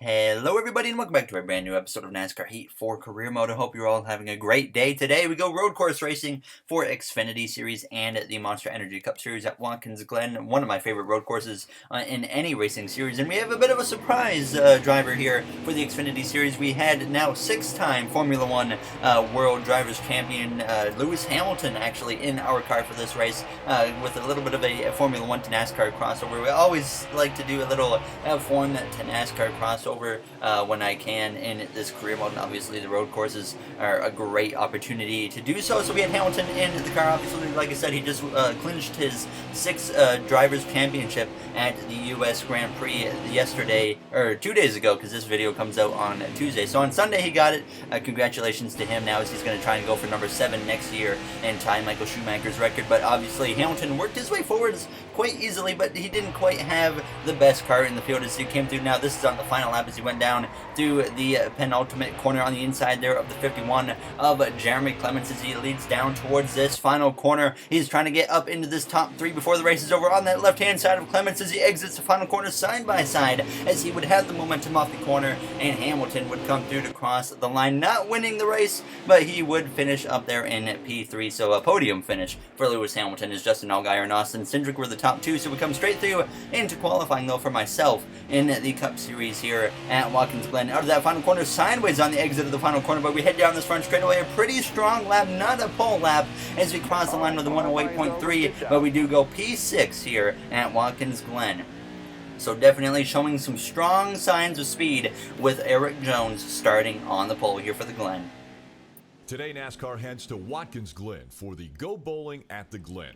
Hello everybody and welcome back to a brand new episode of NASCAR Heat for Career Mode. I hope you're all having a great day. Today we go road course racing for Xfinity Series and the Monster Energy Cup Series at Watkins Glen, one of my favorite road courses in any racing series. And we have a bit of a surprise driver here for the Xfinity Series. We had now six-time Formula One World Drivers Champion Lewis Hamilton actually in our car for this race with a little bit of a Formula One to NASCAR crossover. We always like to do a little F1 to NASCAR crossover when I can in this career mode, and obviously the road courses are a great opportunity to do so. So we had Hamilton in the car. Obviously, like I said, he just clinched his sixth Drivers' Championship at the U.S. Grand Prix yesterday, or 2 days ago, because this video comes out on Tuesday. So on Sunday he got it. Congratulations to him. Now he's going to try and go for number 7 next year and tie Michael Schumacher's record. But obviously Hamilton worked his way forwards quite easily, but he didn't quite have the best car in the field as he came through. Now this is on the final lap as he went down through the penultimate corner on the inside there of the 51 of Jeremy Clements as he leads down towards this final corner. He's trying to get up into this top 3 before the race is over on that left-hand side of Clements as he exits the final corner side by side as he would have the momentum off the corner, and Hamilton would come through to cross the line, not winning the race, but he would finish up there in P3. So a podium finish for Lewis Hamilton as Justin Allgaier and Austin Cindric were the top 2. So we come straight through into qualifying though for myself in the Cup Series here at Watkins Glen. Out of that final corner, sideways on the exit of the final corner, but we head down this front straightaway. A pretty strong lap, not a pole lap, as we cross the line with the 108.3, but we do go P6 here at Watkins Glen. So definitely showing some strong signs of speed with Erik Jones starting on the pole here for the Glen. Today, NASCAR heads to Watkins Glen for the Go Bowling at the Glen.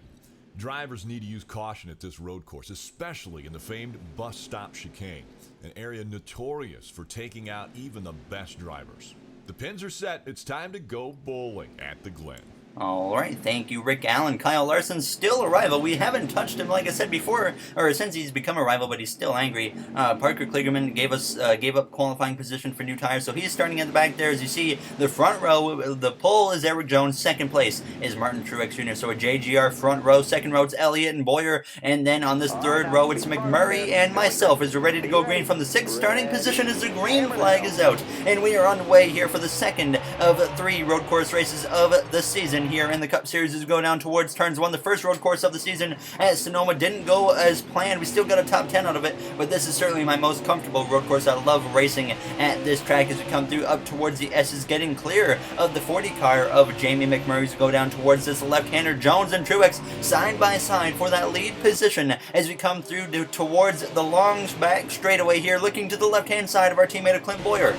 Drivers need to use caution at this road course, especially in the famed bus stop chicane, an area notorious for taking out even the best drivers. The pins are set. It's time to go bowling at the Glen. Alright, thank you, Rick Allen. Kyle Larson's still a rival. We haven't touched him, like I said before, or since he's become a rival, but he's still angry. Parker Kligerman gave up qualifying position for new tires, so he's starting at the back there. As you see, the front row, the pole is Erik Jones, second place is Martin Truex Jr., so a JGR front row, second row it's Elliott and Boyer, and then on this third row it's McMurray and myself as we're ready to go green from the 6th starting position as the green flag is out, and we are on the way here for the second of 3 road course races of the season here in the Cup Series as we go down towards turns 1. The first road course of the season at Sonoma didn't go as planned. We still got a top 10 out of it, but this is certainly my most comfortable road course. I love racing at this track as we come through up towards the S's, getting clear of the 40 car of Jamie McMurray to go down towards this left-hander. Jones and Truex side by side for that lead position as we come through towards the long back straightaway here, looking to the left-hand side of our teammate Clint Boyer.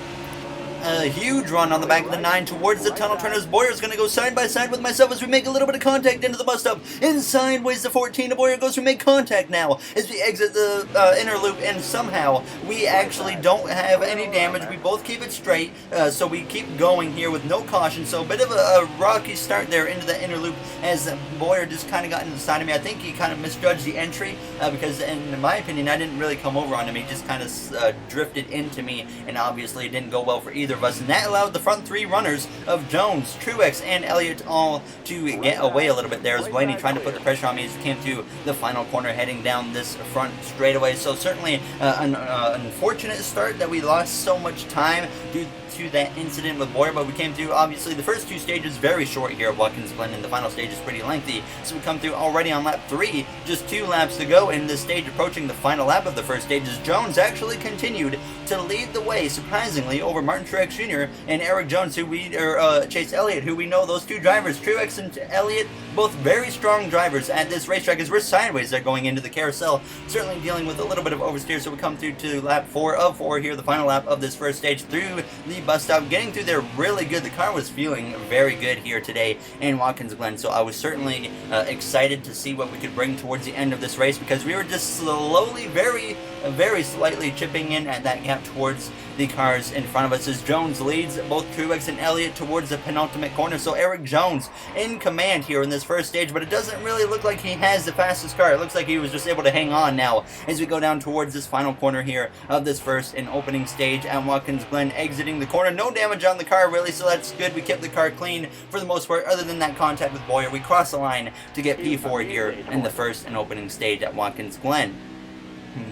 A huge run on the back of the 9 towards the tunnel turn as Boyer's going to go side by side with myself as we make a little bit of contact into the bus stop. And sideways the 14 of Boyer goes to make contact now as we exit the inner loop, and somehow we actually don't have any damage. We both keep it straight, so we keep going here with no caution. So a bit of a rocky start there into the inner loop as Boyer just kind of got into the side of me. I think he kind of misjudged the entry because in my opinion I didn't really come over on him. He just kind of drifted into me, and obviously it didn't go well for either of us, and that allowed the front 3 runners of Jones, Truex, and Elliott all to get away a little bit there as Blaney trying to put the pressure on me as he came through the final corner heading down this front straightaway. So certainly an unfortunate start that we lost so much time due to that incident with Boyer, but we came through. Obviously the first 2 stages very short here at Watkins Glen, and the final stage is pretty lengthy, so we come through already on lap 3, just 2 laps to go in this stage, approaching the final lap of the first stage as Jones actually continued to lead the way surprisingly over Martin Truex Jr. and Erik Jones, Chase Elliott, who we know those 2 drivers, Truex and Elliott, both very strong drivers at this racetrack as we're sideways there going into the carousel, certainly dealing with a little bit of oversteer. So we come through to lap 4 of 4 here, the final lap of this first stage through the bus stop, getting through there really good. The car was feeling very good here today in Watkins Glen, so I was certainly excited to see what we could bring towards the end of this race, because we were just slowly, very slightly chipping in at that gap towards the cars in front of us as Jones leads both Truex and Elliott towards the penultimate corner. So Erik Jones in command here in this first stage, but it doesn't really look like he has the fastest car. It looks like he was just able to hang on now as we go down towards this final corner here of this first and opening stage at Watkins Glen, exiting the corner. No damage on the car really, so that's good. We kept the car clean for the most part. Other than that contact with Boyer, we cross the line to get P4 here in the first and opening stage at Watkins Glen.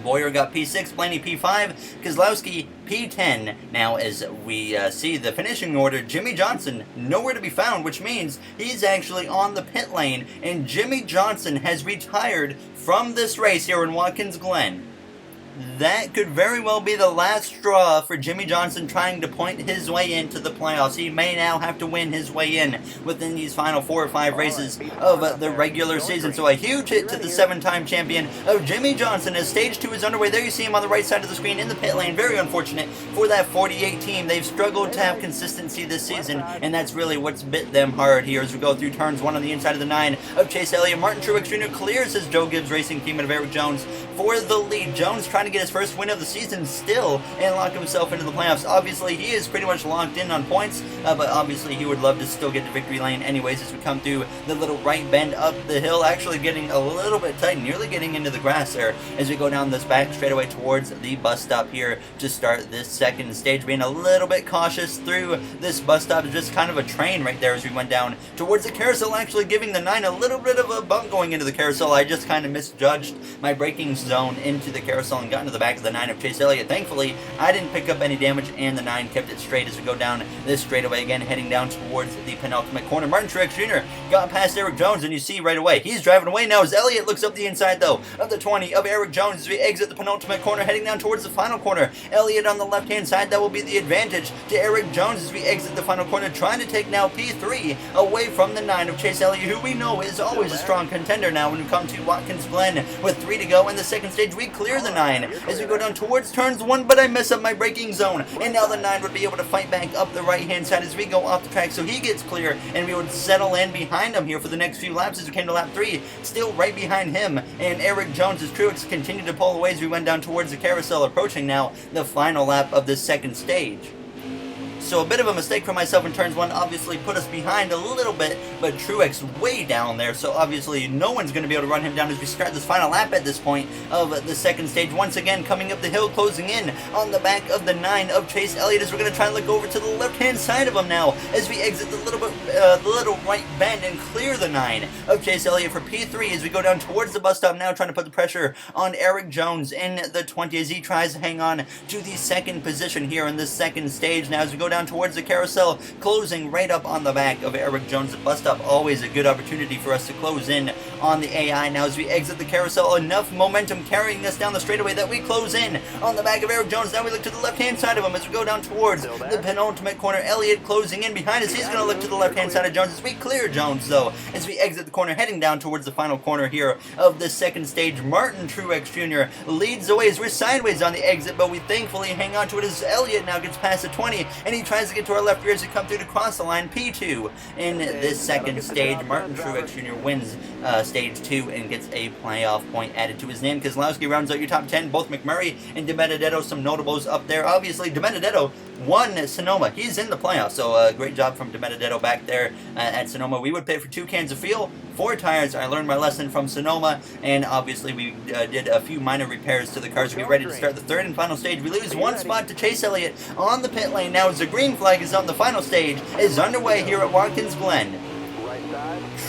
Boyer got P6, Blaney P5, Keselowski P10. Now, as we see the finishing order, Jimmie Johnson nowhere to be found, which means he's actually on the pit lane, and Jimmie Johnson has retired from this race here in Watkins Glen. That could very well be the last straw for Jimmie Johnson trying to point his way into the playoffs. He may now have to win his way in within these final 4 or 5 races of the regular season. So a huge hit to the 7-time champion of Jimmie Johnson as Stage 2 is underway. There you see him on the right side of the screen in the pit lane. Very unfortunate for that 48 team. They've struggled to have consistency this season, and that's really what's bit them hard here as we go through turns 1 on the inside of the 9 of Chase Elliott. Martin Truex Jr. clears his Joe Gibbs Racing team of Eric Jones for the lead. Jones trying to get his first win of the season still and lock himself into the playoffs. Obviously, he is pretty much locked in on points, but obviously he would love to still get to victory lane anyways as we come through the little right bend up the hill, actually getting a little bit tight, nearly getting into the grass there as we go down this back straightaway towards the bus stop here to start this second stage. Being a little bit cautious through this bus stop, just kind of a train right there as we went down towards the carousel, actually giving the 9 a little bit of a bump going into the carousel. I just kind of misjudged my braking zone into the carousel and got into the back of the 9 of Chase Elliott. Thankfully, I didn't pick up any damage, and the 9 kept it straight as we go down this straightaway again, heading down towards the penultimate corner. Martin Truex Jr. got past Eric Jones, and you see right away he's driving away now as Elliott looks up the inside, though, of the 20 of Eric Jones as we exit the penultimate corner, heading down towards the final corner. Elliott on the left-hand side, that will be the advantage to Eric Jones as we exit the final corner, trying to take now P3 away from the 9 of Chase Elliott, who we know is always a strong contender now when we come to Watkins Glen with 3 to go in the second stage. We clear the 9 as we go down towards turns 1, but I mess up my braking zone, and now the 9 would be able to fight back up the right-hand side as we go off the track, so he gets clear, and we would settle in behind him here for the next few laps as we came to lap 3, still right behind him, and Eric Jones as Truex continued to pull away as we went down towards the carousel, approaching now the final lap of this second stage. So a bit of a mistake for myself in turns 1 obviously put us behind a little bit, but Truex way down there, so obviously no one's going to be able to run him down as we start this final lap at this point of the second stage. Once again, coming up the hill, closing in on the back of the 9 of Chase Elliott as we're going to try and look over to the left-hand side of him now as we exit the little right bend and clear the 9 of Chase Elliott for P3 as we go down towards the bus stop now, trying to put the pressure on Eric Jones in the 20 as he tries to hang on to the second position here in this second stage. Now as we go down towards the carousel, closing right up on the back of Eric Jones at bus stop. Always a good opportunity for us to close in on the AI. Now as we exit the carousel, enough momentum carrying us down the straightaway that we close in on the back of Eric Jones. Now we look to the left-hand side of him as we go down towards the penultimate corner. Elliott closing in behind us. He's going to look to the left-hand side of Jones as we clear Jones, though, as we exit the corner, heading down towards the final corner here of the second stage. Martin Truex Jr. leads the way as we're sideways on the exit, but we thankfully hang on to it as Elliott now gets past the 20, and he tries to get to our left rear as we come through to cross the line. P2 in this second stage. Martin Truex Jr. wins stage 2 and gets a playoff point added to his name. Keselowski rounds out your top 10. Both McMurray and DiBenedetto, some notables up there. Obviously, DiBenedetto won Sonoma. He's in the playoffs, so great job from DiBenedetto back there at Sonoma. We would pay for 2 cans of fuel, 4 tires. I learned my lesson from Sonoma, and obviously we did a few minor repairs to the cars to be ready to start the third and final stage. We lose 1 spot to Chase Elliott on the pit lane now as the green flag is on. The final stage is underway here at Watkins Glen.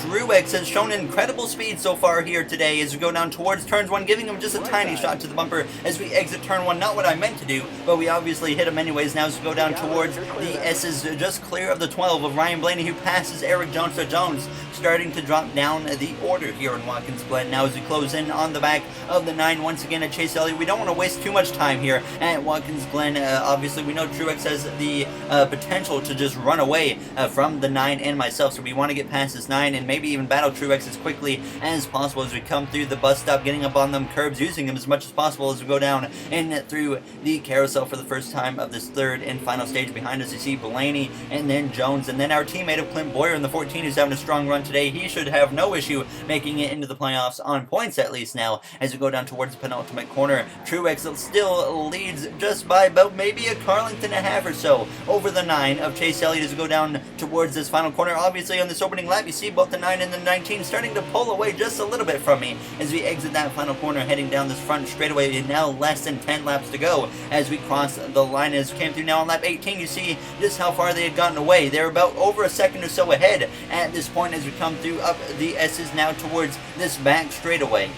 Truex has shown incredible speed so far here today as we go down towards turns 1, giving him just a tiny shot to the bumper as we exit turn 1. Not what I meant to do, but we obviously hit him anyways now as we go down towards the S's, just clear of the 12 of Ryan Blaney, who passes Eric Jones. So Jones starting to drop down the order here in Watkins Glen now as we close in on the back of the 9 once again at Chase Elliott. We don't want to waste too much time here at Watkins Glen. Obviously, we know Truex has the potential to just run away from the 9 and myself, so we want to get past this 9 and maybe even battle Truex as quickly as possible as we come through the bus stop, getting up on them curbs, using them as much as possible as we go down and through the carousel for the first time of this third and final stage. Behind us you see Blaney and then Jones, and then our teammate of Clint Boyer in the 14 who's having a strong run today. He should have no issue making it into the playoffs on points at least now as we go down towards the penultimate corner. Truex still leads just by about maybe a car length and a half or so over the 9 of Chase Elliott as we go down towards this final corner. Obviously on this opening lap you see both the 9 and the 19 starting to pull away just a little bit from me as we exit that final corner, heading down this front straightaway. Now less than 10 laps to go as we cross the line. As we came through now on lap 18, you see just how far they had gotten away. They're about over a second or so ahead at this point as we come through up the S's now towards this back straightaway.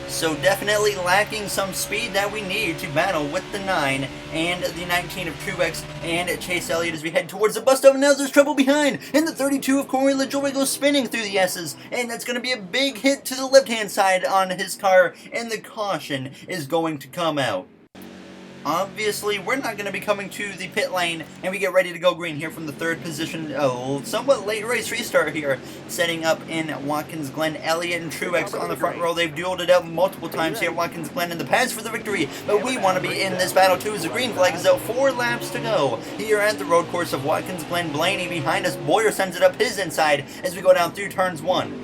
So definitely lacking some speed that we need to battle with the 9 and the 19 of Truex and Chase Elliott as we head towards the bus stop. And now there's trouble behind, and the 32 of Corey LaJoie goes spinning through the S's, and that's going to be a big hit to the left-hand side on his car, and the caution is going to come out. Obviously, we're not going to be coming to the pit lane, and we get ready to go green here from the 3rd position. Somewhat late race restart here, setting up in Watkins Glen. Elliott and Truex on the front row. They've dueled it out multiple times here. Watkins Glen in the pass for the victory, but we want to be in this battle too as the green flag is out. 4 laps to go here at the road course of Watkins Glen. Blaney behind us. Boyer sends it up his inside as we go down through turns 1.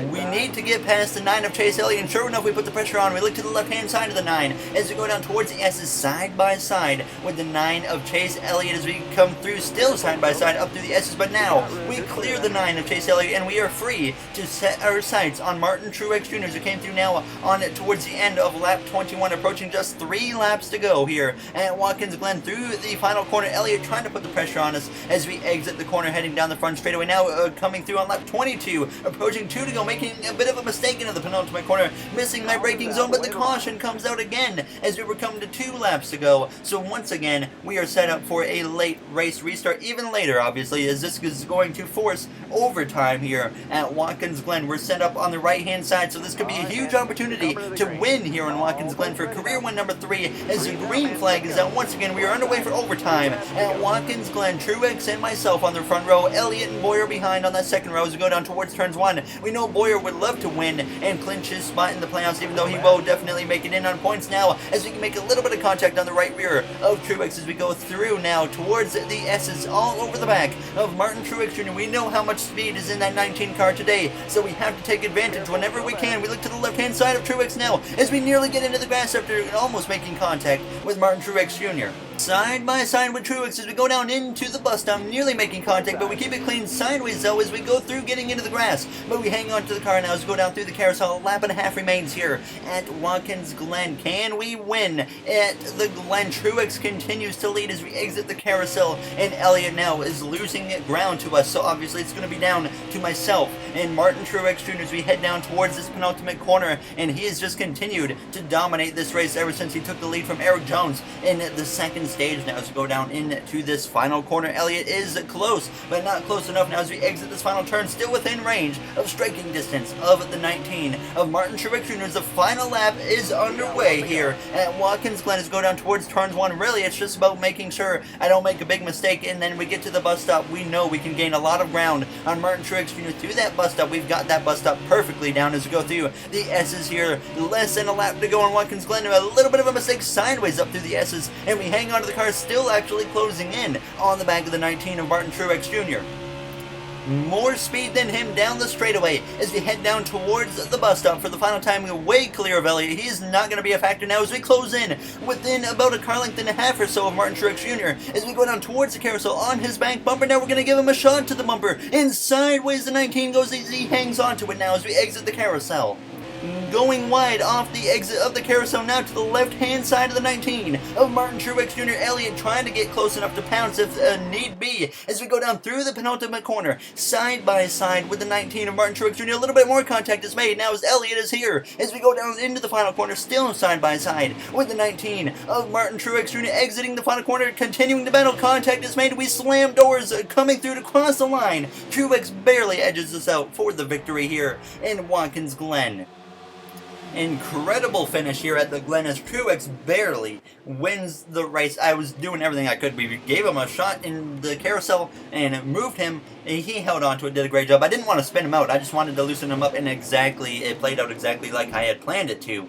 We need to get past the 9 of Chase Elliott, and sure enough, we put the pressure on. We look to the left-hand side of the 9 as we go down towards the S's side by side with the 9 of Chase Elliott as we come through still side by side up through the S's. But now we clear the 9 of Chase Elliott, and we are free to set our sights on Martin Truex Jr. who came through now on towards the end of lap 21, approaching just 3 laps to go here at Watkins Glen through the final corner. Elliott trying to put the pressure on us as we exit the corner, heading down the front straightaway. Now coming through on lap 22, approaching 2 to go, making a bit of a mistake into the penultimate corner, missing my braking zone, but the caution comes out again as we were coming to 2 laps to go. So once again, we are set up for a late race restart, even later, obviously, as this is going to force overtime here at Watkins Glen. We're set up on the right-hand side, so this could be a huge opportunity to win here in Watkins Glen for career win number 3 as the green flag is out. Once again, we are underway for overtime at Watkins Glen. Truex and myself on the front row, Elliott and Boyer behind on that second row as we go down towards turns 1. We know Boyer would love to win and clinch his spot in the playoffs, even though he will definitely make it in on points now as we can make a little bit of contact on the right rear of Truex as we go through now towards the S's all over the back of Martin Truex Jr. We know how much speed is in that 19 car today, so we have to take advantage whenever we can. We look to the left-hand side of Truex now as we nearly get into the grass after almost making contact with Martin Truex Jr. Side by side with Truex as we go down into the bus stop, nearly making contact, but we keep it clean sideways though as we go through getting into the grass. But we hang on to the car now as we go down through the carousel. A lap and a half remains here at Watkins Glen. Can we win at the Glen? Truex continues to lead as we exit the carousel, and Elliott now is losing ground to us, so obviously it's going to be down to myself and Martin Truex Jr. as we head down towards this penultimate corner, and he has just continued to dominate this race ever since he took the lead from Eric Jones in the second stage. Now as we go down into this final corner, Elliott is close, but not close enough now as we exit this final turn, still within range of striking distance of the 19 of Martin Truex Jr. as the final lap is underway here at Watkins Glen as we go down towards turns 1. Really, it's just about making sure I don't make a big mistake, and then we get to the bus stop. We know we can gain a lot of ground on Martin Truex Jr. through that bus stop. We've got that bus stop perfectly down as we go through the S's here. Less than a lap to go on Watkins Glen. A little bit of a mistake sideways up through the S's, and we hang on to the car, still actually closing in on the back of the 19 of Martin Truex Jr. More speed than him down the straightaway as we head down towards the bus stop for the final time. We're way clear of Elliott. He's not going to be a factor now as we close in within about a car length and a half or so of Martin Truex Jr. as we go down towards the carousel on his bank bumper. Now we're going to give him a shot to the bumper, and sideways the 19 goes as he hangs onto it now as we exit the carousel. Going wide off the exit of the carousel now to the left-hand side of the 19 of Martin Truex Jr. Elliott trying to get close enough to pounce if need be as we go down through the penultimate corner, side by side with the 19 of Martin Truex Jr. A little bit more contact is made now as Elliott is here as we go down into the final corner, still side by side with the 19 of Martin Truex Jr. exiting the final corner, continuing the battle. Contact is made. We slam doors coming through to cross the line. Truex barely edges us out for the victory here in Watkins Glen. Incredible finish here at the Glen as Truex barely wins the race. I was doing everything I could. We gave him a shot in the carousel and moved him. He held on to it, did a great job. I didn't want to spin him out. I just wanted to loosen him up, and it played out exactly like I had planned it to.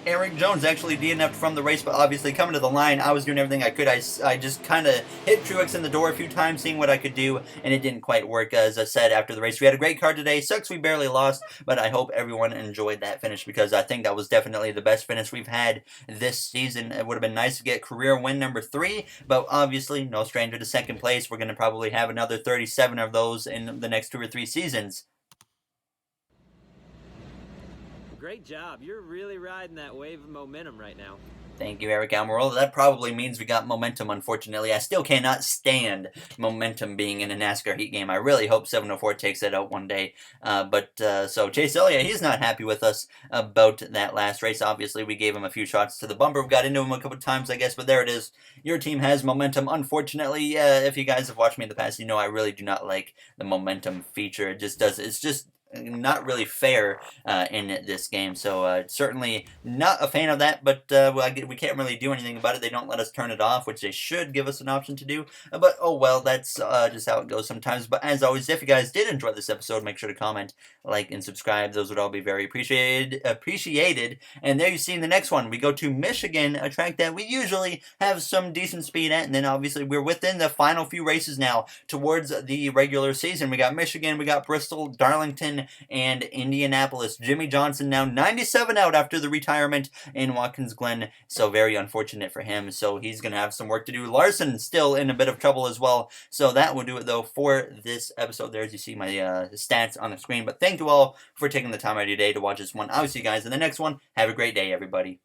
Eric Jones actually DNF'd from the race, but obviously coming to the line, I was doing everything I could. I just kind of hit Truex in the door a few times, seeing what I could do, and it didn't quite work. As I said after the race, we had a great car today. Sucks we barely lost, but I hope everyone enjoyed that finish because I think that was definitely the best finish we've had this season. It would have been nice to get career win number 3, but obviously no stranger to second place. We're going to probably have another 37 of those in the next 2 or 3 seasons. Great job. You're really riding that wave of momentum right now. Thank you, Eric Almirola. That probably means we got momentum, unfortunately. I still cannot stand momentum being in a NASCAR heat game. I really hope 704 takes it out one day. So Chase Elliott, he's not happy with us about that last race. Obviously, we gave him a few shots to the bumper. We got into him a couple times, I guess, but there it is. Your team has momentum. Unfortunately, if you guys have watched me in the past, you know I really do not like the momentum feature. It's just not really fair in this game. So certainly not a fan of that, but we can't really do anything about it. They don't let us turn it off, which they should give us an option to do. But oh well, that's just how it goes sometimes. But as always, if you guys did enjoy this episode, make sure to comment, like, and subscribe. Those would all be very appreciated. And there you see in the next one, we go to Michigan, a track that we usually have some decent speed at. And then obviously we're within the final few races now towards the regular season. We got Michigan, we got Bristol, Darlington, and Indianapolis. Jimmy Johnson now 97 out after the retirement in Watkins Glen, so very unfortunate for him. So he's going to have some work to do. Larson still in a bit of trouble as well. So that will do it, though, for this episode. There, as you see my stats on the screen. But thank you all for taking the time out of your day to watch this one. I'll see you guys in the next one. Have a great day, everybody.